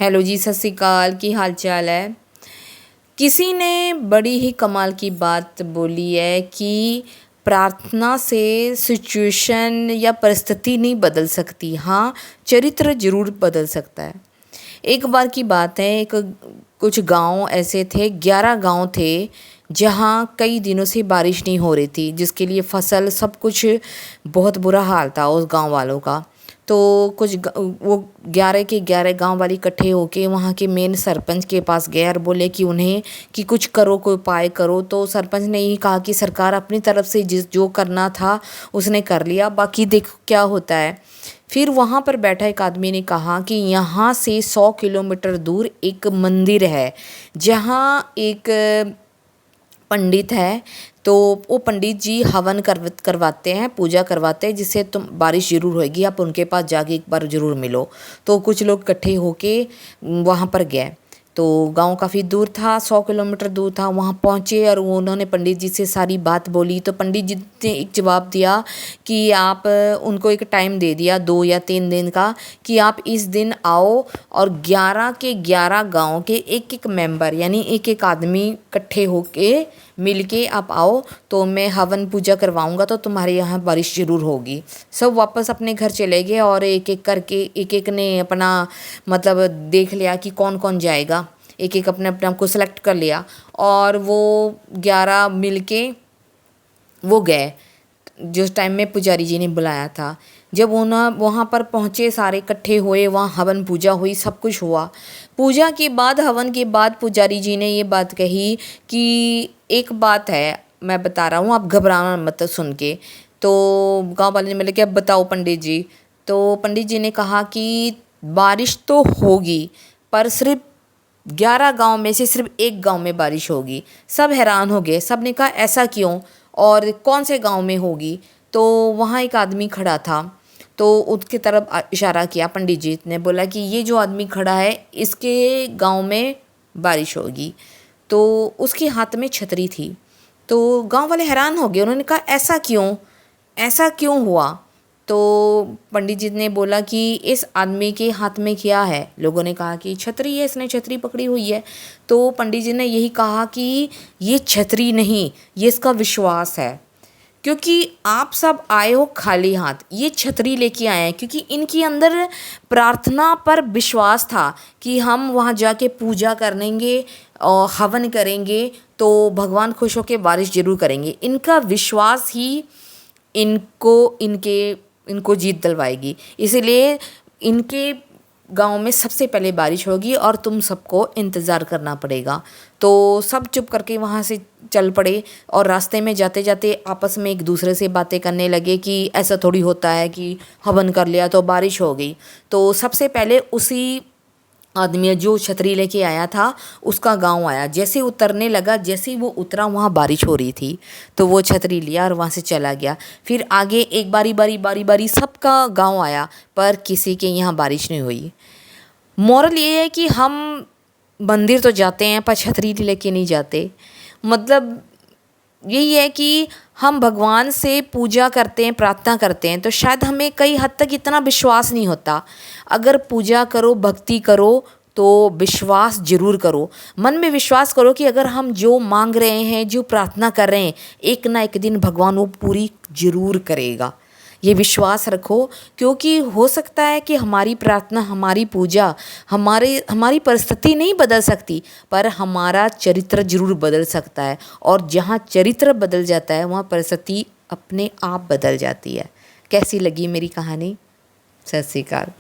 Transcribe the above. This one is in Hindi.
हेलो जी, सत श्री अकाल। की हाल चाल है। किसी ने बड़ी ही कमाल की बात बोली है कि प्रार्थना से सिचुएशन या परिस्थिति नहीं बदल सकती, हाँ चरित्र जरूर बदल सकता है। एक बार की बात है, एक कुछ गांव ऐसे थे, 11 गांव थे जहाँ कई दिनों से बारिश नहीं हो रही थी, जिसके लिए फसल सब कुछ बहुत बुरा हाल था उस गांव वालों का। तो वो 11 के 11 गांव वाले इकट्ठे होके वहाँ के मेन सरपंच के पास गए और बोले कि उन्हें कि कुछ करो, कोई उपाय करो। तो सरपंच ने यही कहा कि सरकार अपनी तरफ से जिस जो करना था उसने कर लिया, बाकी देखो क्या होता है। फिर वहाँ पर बैठा एक आदमी ने कहा कि यहाँ से 100 किलोमीटर दूर एक मंदिर है जहाँ एक पंडित है। तो वो पंडित जी हवन करवाते हैं, पूजा करवाते हैं, जिससे तुम बारिश ज़रूर होएगी, आप उनके पास जाके एक बार ज़रूर मिलो। तो कुछ लोग इकट्ठे होके वहाँ पर गए। तो गांव काफ़ी दूर था, 100 किलोमीटर दूर था। वहाँ पहुँचे और उन्होंने पंडित जी से सारी बात बोली। तो पंडित जी ने एक जवाब दिया कि आप उनको एक टाइम दे दिया 2 या 3 दिन का, कि आप इस दिन आओ और 11 के 11 गांव के एक एक मेंबर यानी एक एक आदमी इकट्ठे होके मिलके आप आओ, तो मैं हवन पूजा करवाऊंगा, तो तुम्हारे यहाँ बारिश ज़रूर होगी। सब वापस अपने घर चले गए और एक एक करके एक एक ने अपना मतलब देख लिया कि कौन कौन जाएगा। एक एक अपने अपने आप को सेलेक्ट कर लिया और वो 11 मिलके वो गए जिस टाइम में पुजारी जी ने बुलाया था। जब उन्हें वहाँ पर पहुँचे, सारे इकट्ठे हुए, वहाँ हवन पूजा हुई, सब कुछ हुआ। पूजा के बाद, हवन के बाद पुजारी जी ने ये बात कही कि एक बात है, मैं बता रहा हूँ, आप घबराना मत सुन के। तो गांव वाले ने बोले कि अब बताओ पंडित जी। तो पंडित जी ने कहा कि बारिश तो होगी, पर सिर्फ 11 गांव में से सिर्फ एक गांव में बारिश होगी। सब हैरान हो गए, सब ने कहा ऐसा क्यों और कौन से गांव में होगी। तो वहाँ एक आदमी खड़ा था, तो उसकी तरफ इशारा किया पंडित जी ने, बोला कि ये जो आदमी खड़ा है इसके गांव में बारिश होगी। तो उसके हाथ में छतरी थी। तो गांव वाले हैरान हो गए, उन्होंने कहा ऐसा क्यों हुआ। तो पंडित जी ने बोला कि इस आदमी के हाथ में क्या है। लोगों ने कहा कि छतरी है, इसने छतरी पकड़ी हुई है। तो पंडित जी ने यही कहा कि ये छतरी नहीं, ये इसका विश्वास है, क्योंकि आप सब आए हो खाली हाथ, ये छतरी लेके आए हैं क्योंकि इनके अंदर प्रार्थना पर विश्वास था कि हम वहाँ जाके पूजा करेंगे और हवन करेंगे तो भगवान खुश होकर बारिश जरूर करेंगे। इनका विश्वास ही इनको जीत दिलवाएगी। इसीलिए इनके गांव में सबसे पहले बारिश होगी और तुम सबको इंतज़ार करना पड़ेगा। तो सब चुप करके वहाँ से चल पड़े और रास्ते में जाते जाते आपस में एक दूसरे से बातें करने लगे कि ऐसा थोड़ी होता है कि हवन कर लिया तो बारिश हो गई। तो सबसे पहले उसी आदमी जो छतरी लेके आया था उसका गांव आया। जैसे उतरने लगा, जैसे वो उतरा वहाँ बारिश हो रही थी, तो वो छतरी लिया और वहाँ से चला गया। फिर आगे एक बारी सबका गांव आया, पर किसी के यहाँ बारिश नहीं हुई। मोरल ये है कि हम मंदिर तो जाते हैं पर छतरी लेके नहीं जाते। मतलब यही है कि हम भगवान से पूजा करते हैं, प्रार्थना करते हैं, तो शायद हमें कई हद तक इतना विश्वास नहीं होता। अगर पूजा करो, भक्ति करो, तो विश्वास जरूर करो। मन में विश्वास करो कि अगर हम जो मांग रहे हैं, जो प्रार्थना कर रहे हैं, एक ना एक दिन भगवान वो पूरी जरूर करेगा। ये विश्वास रखो, क्योंकि हो सकता है कि हमारी प्रार्थना, हमारी पूजा, हमारी परिस्थिति नहीं बदल सकती, पर हमारा चरित्र जरूर बदल सकता है। और जहाँ चरित्र बदल जाता है वहाँ परिस्थिति अपने आप बदल जाती है। कैसी लगी मेरी कहानी? सत श्री अकाल।